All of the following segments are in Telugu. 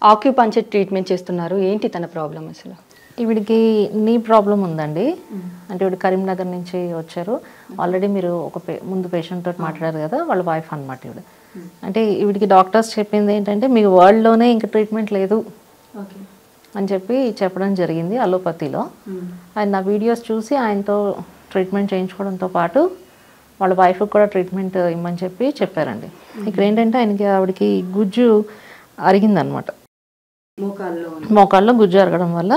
ఆక్యుపంచర్ ట్రీట్మెంట్ చేస్తున్నారు. ఏంటి తన ప్రాబ్లం అసలు? ఈవిడికి నీ ప్రాబ్లం ఉందండి. అంటే ఈవిడ కరీంనగర్ నుంచి వచ్చారు. ఆల్రెడీ మీరు ముందు పేషెంట్ తోటి మాట్లాడారు కదా, వాళ్ళ వైఫ్ అనమాట ఈవిడ. అంటే ఈవిడికి డాక్టర్స్ చెప్పింది ఏంటంటే మీ వరల్డ్లోనే ఇంక ట్రీట్మెంట్ లేదు అని చెప్పి చెప్పడం జరిగింది అలోపతిలో. ఆయన నా వీడియోస్ చూసి ఆయనతో ట్రీట్మెంట్ చేయించుకోవడంతో పాటు వాళ్ళ వైఫ్కి కూడా ట్రీట్మెంట్ ఇమ్మని చెప్పి చెప్పారండి. ఇక్కడ ఏంటంటే ఆవిడకి గుజ్జు అరిగిందనమాట. మోకాల్లో గుజ్జు అరగడం వల్ల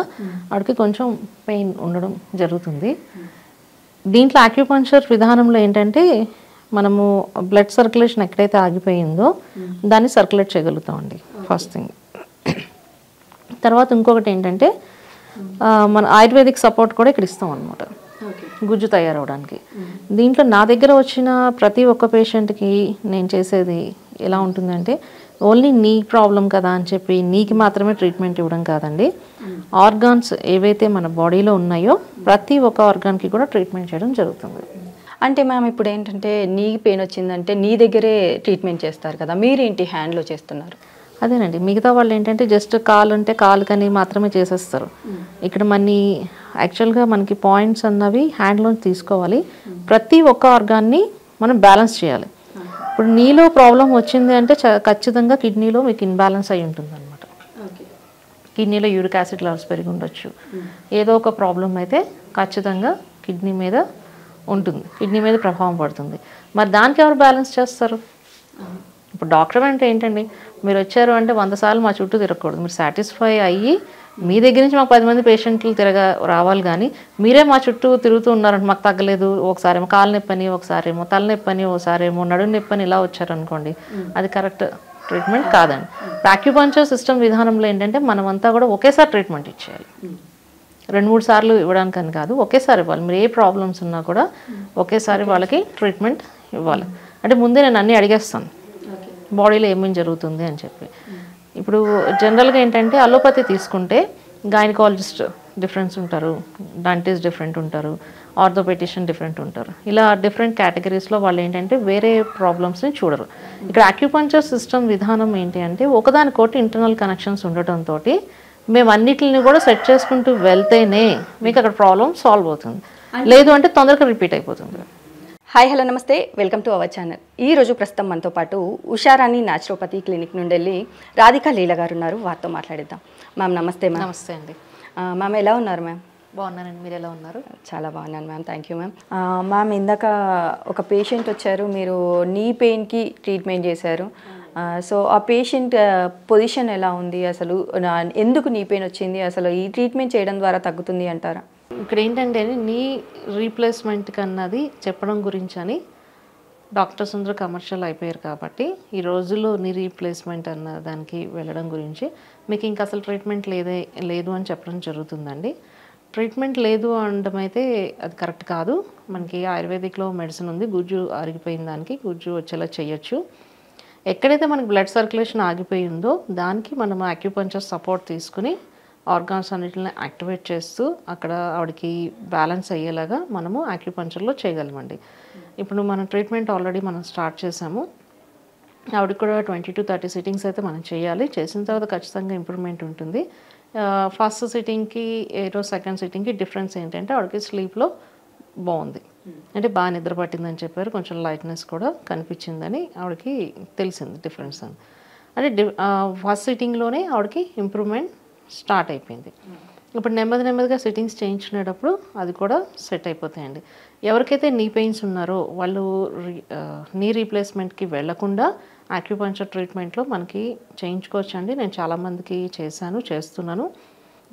ఆవిడకి కొంచెం పెయిన్ ఉండడం జరుగుతుంది. దీంట్లో ఆక్యుపంక్చర్ విధానంలో ఏంటంటే మనము బ్లడ్ సర్క్యులేషన్ ఎక్కడైతే ఆగిపోయిందో దాన్ని సర్క్యులేట్ చేయగలుగుతామండి ఫస్ట్ థింగ్. తర్వాత ఇంకొకటి ఏంటంటే మన ఆయుర్వేదిక్ సపోర్ట్ కూడా ఇక్కడ ఇస్తాం అనమాట గుజ్జు తయారవడానికి. దీంట్లో నా దగ్గర వచ్చిన ప్రతి ఒక్క పేషెంట్కి నేను చేసేది ఎలా ఉంటుందంటే ఓన్లీ నీ ప్రాబ్లం కదా అని చెప్పి నీకు మాత్రమే ట్రీట్మెంట్ ఇవ్వడం కాదండి. ఆర్గాన్స్ ఏవైతే మన బాడీలో ఉన్నాయో ప్రతి ఒక్క ఆర్గాన్కి కూడా ట్రీట్మెంట్ చేయడం జరుగుతుంది. అంటే మ్యామ్ ఇప్పుడు ఏంటంటే నీ పెయిన్ వచ్చిందంటే నీ దగ్గరే ట్రీట్మెంట్ చేస్తారు కదా, మీరేంటి హ్యాండ్లో చేస్తున్నారు? అదేనండి, మిగతా వాళ్ళు ఏంటంటే జస్ట్ కాలు అంటే కాలు కని మాత్రమే చేసేస్తారు. ఇక్కడ యాక్చువల్గా మనకి పాయింట్స్ అన్నవి హ్యాండ్లో తీసుకోవాలి. ప్రతి ఒక్క ఆర్గాన్ని మనం బ్యాలెన్స్ చేయాలి. ఇప్పుడు నీలో ప్రాబ్లం వచ్చింది అంటే ఖచ్చితంగా కిడ్నీలో మీకు ఇన్బ్యాలెన్స్ అయి ఉంటుంది అనమాట. కిడ్నీలో యూరిక్ యాసిడ్ లెవెల్స్ పెరిగి ఉండొచ్చు. ఏదో ఒక ప్రాబ్లం అయితే ఖచ్చితంగా కిడ్నీ మీద ఉంటుంది, కిడ్నీ మీద ప్రభావం పడుతుంది. మరి దానికి ఎవరు బ్యాలెన్స్ చేస్తారు? ఇప్పుడు డాక్టర్ అంటే ఏంటండి, మీరు వచ్చారు అంటే 100 సార్లు మా చుట్టూ తిరగకూడదు. మీరు సాటిస్ఫై అయ్యి మీ దగ్గర నుంచి మాకు 10 మంది పేషెంట్లు రావాలి, కానీ మీరే మా చుట్టూ తిరుగుతూ ఉన్నారంటే మాకు తగ్గలేదు, ఒకసారేమో కాలు నొప్పని, ఒకసారేమో తలనొప్పని, ఒకసారేమో నడుము నొప్పని ఇలా వచ్చారనుకోండి, అది కరెక్ట్ ట్రీట్మెంట్ కాదండి. ఆక్యుపంక్చర్ సిస్టమ్ విధానంలో ఏంటంటే మనమంతా కూడా ఒకేసారి ట్రీట్మెంట్ ఇచ్చేయాలి. 2-3 సార్లు ఇవ్వడానికని కాదు, ఒకేసారి ఇవ్వాలి. మీరు ఏ ప్రాబ్లమ్స్ ఉన్నా కూడా ఒకేసారి వాళ్ళకి ట్రీట్మెంట్ ఇవ్వాలి. అంటే ముందే నేను అన్నీ అడిగేస్తాను బాడీలో ఏమేమి జరుగుతుంది అని చెప్పి. ఇప్పుడు జనరల్గా ఏంటంటే అలోపతి తీసుకుంటే గైనకాలజిస్ట్ డిఫరెన్స్ ఉంటారు, డెంటిస్ట్ డిఫరెంట్ ఉంటారు, ఆర్థోపెటిషియన్ డిఫరెంట్ ఉంటారు. ఇలా డిఫరెంట్ కేటగిరీస్లో వాళ్ళు ఏంటంటే వేరే ప్రాబ్లమ్స్ని చూడరు. ఇక్కడ ఆక్యుపంక్చర్ సిస్టమ్ విధానం ఏంటి అంటే ఒకదానికోటి ఇంటర్నల్ కనెక్షన్స్ ఉండటంతో మేము అన్నిటిని కూడా సెట్ చేసుకుంటూ వెళ్తేనే మీకు అక్కడ ప్రాబ్లం సాల్వ్ అవుతుంది. లేదు అంటే తొందరగా రిపీట్ అయిపోతుంది. హాయ్ హలో నమస్తే, వెల్కమ్ టు అవర్ ఛానల్. ఈరోజు ప్రస్తుతం మనతో పాటు ఉషారాణి న్యాచురోపతి క్లినిక్ నుండి వెళ్ళి రాధికా లీల గారు ఉన్నారు, వారితో మాట్లాడిద్దాం. మ్యామ్ నమస్తే. మ్యామ్ నమస్తే అండి. మ్యామ్ ఎలా ఉన్నారు? మ్యామ్ బాగున్నానండి, మీరు ఎలా ఉన్నారు? చాలా బాగున్నాను ma'am, thank you ma'am. Ma'am ఇందాక ఒక పేషెంట్ వచ్చారు, మీరు నీ పెయిన్కి ట్రీట్మెంట్ చేశారు. సో ఆ పేషెంట్ పొజిషన్ ఎలా ఉంది, అసలు ఎందుకు నీ పెయిన్ వచ్చింది, అసలు ఈ ట్రీట్మెంట్ చేయడం ద్వారా తగ్గుతుంది అంటారా? ఇక్కడ ఏంటంటే నీ రీప్లేస్మెంట్ కన్నది చెప్పడం గురించి అని డాక్టర్స్ అందరూ కమర్షియల్ అయిపోయారు కాబట్టి ఈ రోజుల్లో నీ రీప్లేస్మెంట్ అన్న దానికి వెళ్ళడం గురించి మీకు ఇంకా అసలు ట్రీట్మెంట్ లేదు అని చెప్పడం జరుగుతుందండి. ట్రీట్మెంట్ లేదు అనడం అయితే అది కరెక్ట్ కాదు. మనకి ఆయుర్వేదిక్లో మెడిసిన్ ఉంది, గుజ్జు అరిగిపోయిన దానికి గుజ్జు వచ్చేలా చేయొచ్చు. ఎక్కడైతే మనకి బ్లడ్ సర్క్యులేషన్ ఆగిపోయి ఉందో దానికి మనం ఆక్యుపంక్చర్ సపోర్ట్ తీసుకుని ఆర్గాన్స్ అన్నిటిని యాక్టివేట్ చేస్తూ అక్కడ ఆవిడకి బ్యాలెన్స్ అయ్యేలాగా మనము ఆక్యుపంక్చర్లో చేయగలమండి. ఇప్పుడు మనం ట్రీట్మెంట్ ఆల్రెడీ మనం స్టార్ట్ చేసాము. ఆవిడకి కూడా 20 to 30 సిట్టింగ్స్ అయితే మనం చేయాలి. చేసిన తర్వాత ఖచ్చితంగా ఇంప్రూవ్మెంట్ ఉంటుంది. ఫస్ట్ సిట్టింగ్కి సెకండ్ సిట్టింగ్కి డిఫరెన్స్ ఏంటంటే ఆవిడకి స్లీప్లో బాగుంది, అంటే బాగా నిద్ర పట్టిందని చెప్పారు. కొంచెం లైట్నెస్ కూడా కనిపించిందని ఆవిడకి తెలిసింది డిఫరెన్స్ అని. అంటే ఫస్ట్ సిట్టింగ్లోనే ఆవిడకి ఇంప్రూవ్మెంట్ స్టార్ట్ అయిపోయింది. ఇప్పుడు నెమ్మదిగా సిట్టింగ్స్ చేయించుకునేటప్పుడు అది కూడా సెట్ అయిపోతాయండి. ఎవరికైతే నీ పెయిన్స్ ఉన్నారో వాళ్ళు నీ రీప్లేస్మెంట్కి వెళ్లకుండా ఆక్యుపంక్చర్ ట్రీట్మెంట్లో మనకి చేయించుకోవచ్చు అండి. నేను చాలామందికి చేస్తున్నాను,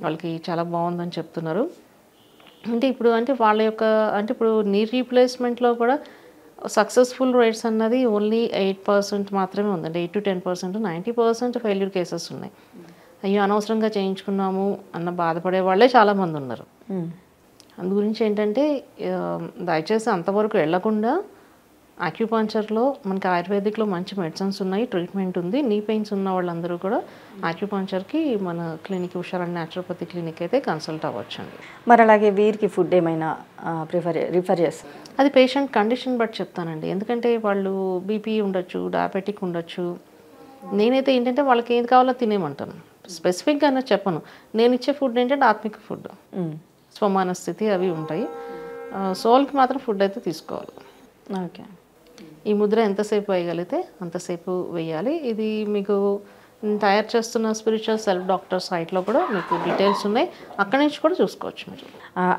వాళ్ళకి చాలా బాగుందని చెప్తున్నారు. అంటే వాళ్ళ యొక్క ఇప్పుడు నీ రీప్లేస్మెంట్లో కూడా సక్సెస్ఫుల్ రేట్స్ అన్నది ఓన్లీ 8% మాత్రమే ఉందండి. 8 to 10%, 90% ఫెయిల్యూర్ కేసెస్ ఉన్నాయి. అయ్యో అనవసరంగా చేయించుకున్నాము అన్న బాధపడే వాళ్ళే చాలామంది ఉన్నారు. అందు గురించి ఏంటంటే దయచేసి అంతవరకు వెళ్లకుండా ఆక్యుపంక్చర్లో మనకి ఆయుర్వేదిక్లో మంచి మెడిసిన్స్ ఉన్నాయి, ట్రీట్మెంట్ ఉంది. నీ పెయిన్స్ ఉన్న వాళ్ళందరూ కూడా ఆక్యుపంక్చర్కి మన క్లినిక్ ఉషారాణి న్యాచురోపతి క్లినిక్ అయితే కన్సల్ట్ అవ్వచ్చండి. మరి అలాగే వీరికి ఫుడ్ ఏమైనా రిఫర్ చేస్తారు? అది పేషెంట్ కండిషన్ బట్టి చెప్తానండి. ఎందుకంటే వాళ్ళు బీపీ ఉండొచ్చు, డయాబెటిక్ ఉండొచ్చు. నేనైతే ఏంటంటే వాళ్ళకి ఏది కావాలో తినేయమంటాను. స్పెసిఫిక్గా అన్నది చెప్పను. నేను ఇచ్చే ఫుడ్ ఏంటంటే ఆత్మిక ఫుడ్, స్వమాన స్థితి అవి ఉంటాయి. సోల్కి మాత్రం ఫుడ్ అయితే తీసుకోవాలి. ఓకే. ఈ ముద్ర ఎంతసేపు వేయగలిగితే అంతసేపు వేయాలి. ఇది మీకు తయారు చేస్తున్న స్పిరిచువల్ సెల్ఫ్ డాక్టర్ సైట్లో కూడా మీకు డీటెయిల్స్ ఉన్నాయి, అక్కడి నుంచి కూడా చూసుకోవచ్చు మీరు.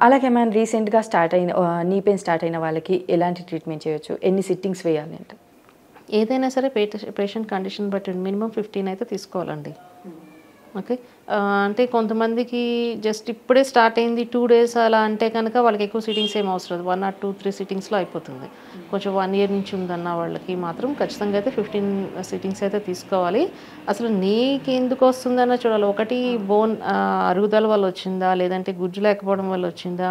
అలాగే మ్యామ్ రీసెంట్గా స్టార్ట్ అయిన నీ పెయిన్ స్టార్ట్ అయిన వాళ్ళకి ఎలాంటి ట్రీట్మెంట్ చేయొచ్చు, ఎన్ని సిట్టింగ్స్ వేయాలి అంటే? ఏదైనా సరే పేషెంట్ కండిషన్ బట్టి మినిమం 15 అయితే తీసుకోవాలండి. ఓకే. అంటే కొంతమందికి జస్ట్ ఇప్పుడే స్టార్ట్ అయింది 2 days అలా అంటే కనుక వాళ్ళకి ఎక్కువ సిట్టింగ్స్ ఏం అవసరం లేదు, 1 or 2, 3 సిట్టింగ్స్లో అయిపోతుంది. కొంచెం 1 year నుంచి ఉందన్న వాళ్ళకి మాత్రం ఖచ్చితంగా అయితే 15 సిట్టింగ్స్ అయితే తీసుకోవాలి. అసలు నీకు ఎందుకు వస్తుందన్న చూడాలి. ఒకటి బోన్ అరుగుదల వల్ల వచ్చిందా, లేదంటే గుజ్జు లేకపోవడం వల్ల వచ్చిందా,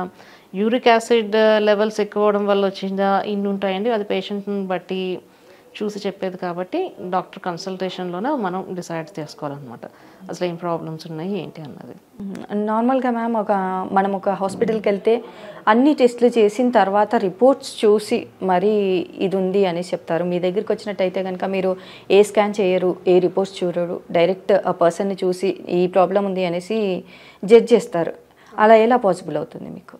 యూరిక్ యాసిడ్ లెవెల్స్ ఎక్కువ అవడం వల్ల వచ్చిందా, ఇన్ని ఉంటాయండి. అది పేషెంట్ని బట్టి చూసి చెప్పేది కాబట్టి డాక్టర్ కన్సల్టేషన్లోనే మనం డిసైడ్ చేసుకోవాలన్నమాట అసలు ఏం ప్రాబ్లమ్స్ ఉన్నాయి ఏంటి అన్నది. నార్మల్గా మ్యామ్ మనం ఒక హాస్పిటల్కి వెళ్తే అన్ని టెస్టులు చేసిన తర్వాత రిపోర్ట్స్ చూసి మరీ ఇది ఉంది అని చెప్తారు. మీ దగ్గరికి వచ్చినట్టయితే కనుక మీరు ఏ స్కాన్ చేయరు, ఏ రిపోర్ట్స్ చూడరు, డైరెక్ట్ ఆ పర్సన్ని చూసి ఈ ప్రాబ్లం ఉంది అనేసి జడ్జ్ చేస్తారు. అలా ఎలా పాసిబుల్ అవుతుంది మీకు?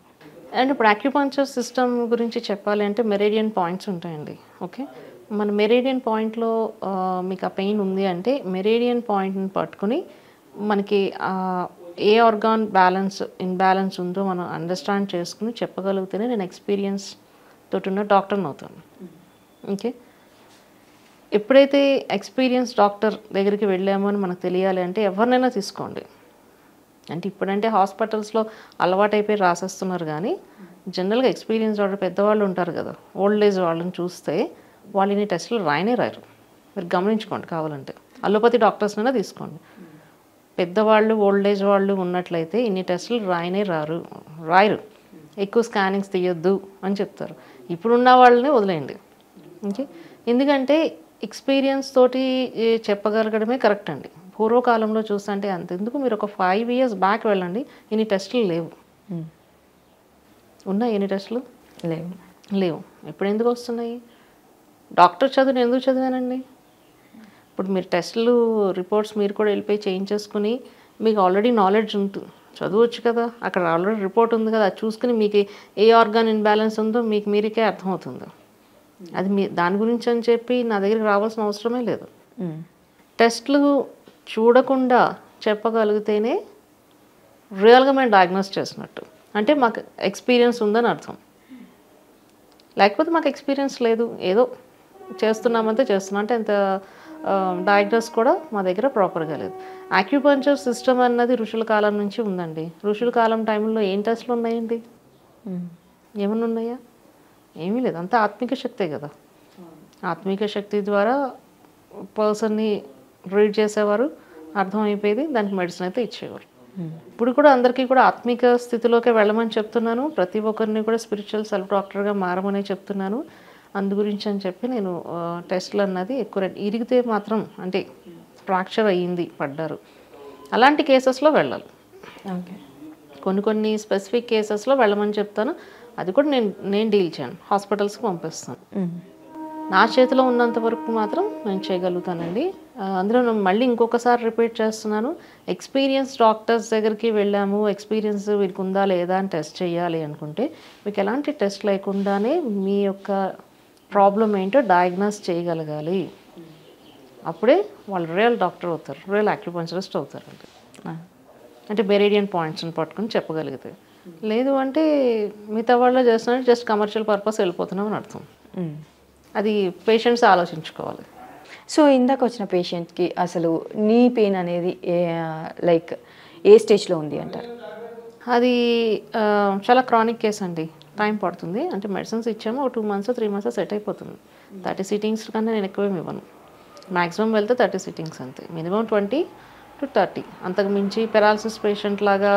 అండ్ ఇప్పుడు అక్యుపంక్చర్ సిస్టమ్ గురించి చెప్పాలి అంటే మెరిడియన్ పాయింట్స్ ఉంటాయండి. ఓకే. మన మెరిడియన్ పాయింట్లో మీకు ఆ పెయిన్ ఉంది అంటే మెరిడియన్ పాయింట్ని పట్టుకుని మనకి ఏ ఆర్గాన్ ఇన్బ్యాలెన్స్ ఉందో మనం అండర్స్టాండ్ చేసుకుని చెప్పగలిగితేనే నేను ఎక్స్పీరియన్స్ తోటి ఉన్న డాక్టర్ని అవుతాను. ఓకే. ఎప్పుడైతే ఎక్స్పీరియన్స్ డాక్టర్ దగ్గరికి వెళ్ళామో అని మనకు తెలియాలి అంటే ఎవరినైనా తీసుకోండి. అంటే ఇప్పుడంటే హాస్పిటల్స్లో అలవాటైపోయి రాసేస్తున్నారు, కానీ జనరల్గా ఎక్స్పీరియన్స్ డాక్టర్ పెద్దవాళ్ళు ఉంటారు కదా, ఓల్డ్ ఏజ్ వాళ్ళని చూస్తే వాళ్ళు ఇన్ని టెస్టులు రాయరు. మీరు గమనించుకోండి, కావాలంటే అలోపతి డాక్టర్స్నైనా తీసుకోండి. పెద్దవాళ్ళు ఓల్డ్ ఏజ్ వాళ్ళు ఉన్నట్లయితే ఇన్ని టెస్టులు రాయరు. ఎక్కువ స్కానింగ్స్ తీయొద్దు అని చెప్తారు. ఇప్పుడున్న వాళ్ళని వదిలేయండి. ఓకే. ఎందుకంటే ఎక్స్పీరియన్స్ తోటి చెప్పగలగడమే కరెక్ట్ అండి. పూర్వకాలంలో చూస్తుంటే అంతెందుకు, మీరు ఒక 5 years బ్యాక్ వెళ్ళండి, ఇన్ని టెస్టులు లేవు. ఉన్నాయి ఎన్ని టెస్టులు? లేవు. ఇప్పుడు ఎందుకు వస్తున్నాయి? డాక్టర్ చదువుని ఎందుకు చదివానండి? ఇప్పుడు మీరు టెస్టులు రిపోర్ట్స్ మీరు కూడా వెళ్ళిపోయి చేయించేసుకుని మీకు ఆల్రెడీ నాలెడ్జ్ ఉంటుంది, చదవచ్చు కదా, అక్కడ ఆల్రెడీ రిపోర్ట్ ఉంది కదా, అది చూసుకుని మీకు ఏ ఆర్గాన్ ఇన్బ్యాలెన్స్ ఉందో మీకు మీరికే అర్థమవుతుంది. అది దాని గురించి అని చెప్పి నా దగ్గరికి రావాల్సిన అవసరమే లేదు. టెస్టులు చూడకుండా చెప్పగలిగితేనే రియల్గా మేము డయాగ్నోస్ చేసినట్టు, అంటే మాకు ఎక్స్పీరియన్స్ ఉందని అర్థం. లేకపోతే మాకు ఎక్స్పీరియన్స్ లేదు, ఏదో చేస్తున్నామంటే చేస్తున్నాం అంటే అంత డయాగ్నోస్ కూడా మా దగ్గర ప్రాపర్గా లేదు. అక్యుపంక్చర్ సిస్టమ్ అన్నది ఋషుల కాలం నుంచి ఉందండి. ఋషుల కాలం టైంలో ఏం టెస్టులు ఉన్నాయండి? ఏమన్నా ఉన్నాయా? ఏమీ లేదు. అంతా ఆత్మిక శక్తే కదా. ఆత్మిక శక్తి ద్వారా పర్సన్ని రీడ్ చేసేవారు, అర్థమైపోయేది, దానికి మెడిసిన్ అయితే ఇచ్చేవారు. ఇప్పుడు కూడా అందరికీ కూడా ఆత్మిక స్థితిలోకి వెళ్ళమని చెప్తున్నాను. ప్రతి ఒక్కరిని కూడా స్పిరిచువల్ సెల్ఫ్ డాక్టర్గా మారమని చెప్తున్నాను. అందు గురించి అని చెప్పి నేను టెస్టులు అన్నది ఎక్కువ ఇరిగితే మాత్రం, అంటే ఫ్రాక్చర్ అయ్యింది, పడ్డారు, అలాంటి కేసెస్లో వెళ్ళాలి. కొన్ని స్పెసిఫిక్ కేసెస్లో వెళ్ళమని చెప్తాను. అది కూడా నేను డీల్ చేయను, హాస్పిటల్స్కి పంపిస్తాను. నా చేతిలో ఉన్నంత వరకు మాత్రం నేను చేయగలుగుతానండి. అందులో నేను మళ్ళీ ఇంకొకసారి రిపీట్ చేస్తున్నాను, ఎక్స్పీరియన్స్ డాక్టర్స్ దగ్గరికి వెళ్ళాము, ఎక్స్పీరియన్స్ వీరికి ఉందా లేదా అని టెస్ట్ చేయాలి అనుకుంటే మీకు ఎలాంటి టెస్ట్ లేకుండానే మీ యొక్క ప్రాబ్లం ఏంటో డయాగ్నోస్ చేయగలగాలి. అప్పుడే వాళ్ళు రియల్ డాక్టర్ అవుతారు, రియల్ అక్యుపంక్చరిస్ట్ అవుతారు. అంటే మెరిడియన్ పాయింట్స్ని పట్టుకుని చెప్పగలిగితే. లేదు అంటే మిగతా వాళ్ళు చేస్తున్నట్టు జస్ట్ కమర్షియల్ పర్పస్ వెళ్ళిపోతున్నాం అని అర్థం. అది పేషెంట్స్ ఆలోచించుకోవాలి. సో ఇందాక వచ్చిన పేషెంట్కి అసలు నీ పెయిన్ అనేది లైక్ ఏ స్టేజ్లో ఉంది అంటారు? అది చాలా క్రానిక్ కేస్ అండి, టైం పడుతుంది. అంటే మెడిసిన్స్ ఇచ్చాము, ఒక 2 months 3 months సెట్ అయిపోతుంది. 30 sittings కన్నా నేను ఎక్కువేమి ఇవ్వను. మ్యాక్సిమం వెళ్తే 30 sittings అంతే, మినిమం 20 to 30. అంతకు మించి పెరాలసిస్ పేషెంట్ లాగా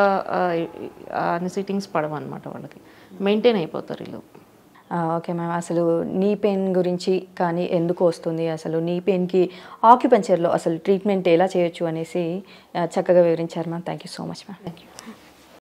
అన్ని సిట్టింగ్స్ పడవన్నమాట, వాళ్ళకి మెయింటైన్ అయిపోతారు వీళ్ళు. ఓకే మ్యామ్, అసలు నీ పెయిన్ గురించి కానీ ఎందుకు వస్తుంది, అసలు నీ పెయిన్కి ఆక్యుపంక్చర్లో అసలు ట్రీట్మెంట్ ఎలా చేయొచ్చు అనేసి చక్కగా వివరించారు ma'am. Thank you so much ma'am. Thank you.